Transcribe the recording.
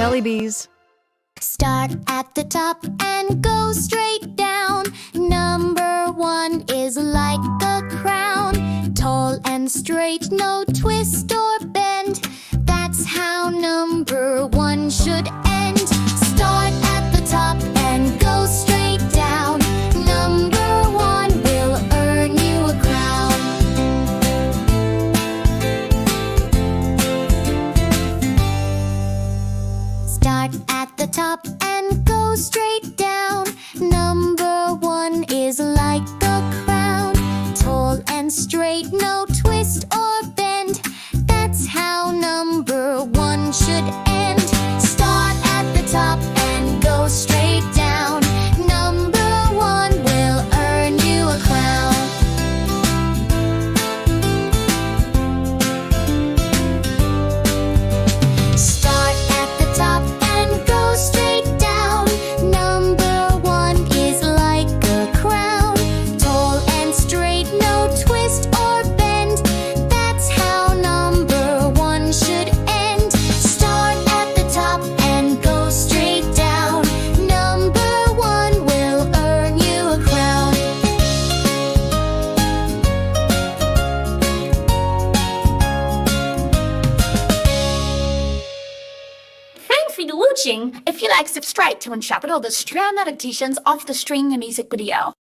Belly bees. Start at the top and go straight down. Number 1 is like a crown, tall and straight, no twist or bend. That's how number 1 should end. Start at the top and go straight down. Number 1 will earn you a crown. Start at the top and go straight down. Number 1 is like a crown, tall and straight, no twist or bend. That's how number 1 should end. Start at the top and go straight down. Number 1 will earn you a crown. Start at the top and go straight down. Number 1 is like a crown, tall and straight, no twist or bend. That's how number 1 should end. Start at the top and go straight down. Number 1 will earn you a crown. Thanks for watching. If you like, subscribe to unshackle all the strand adaptations of the string music video.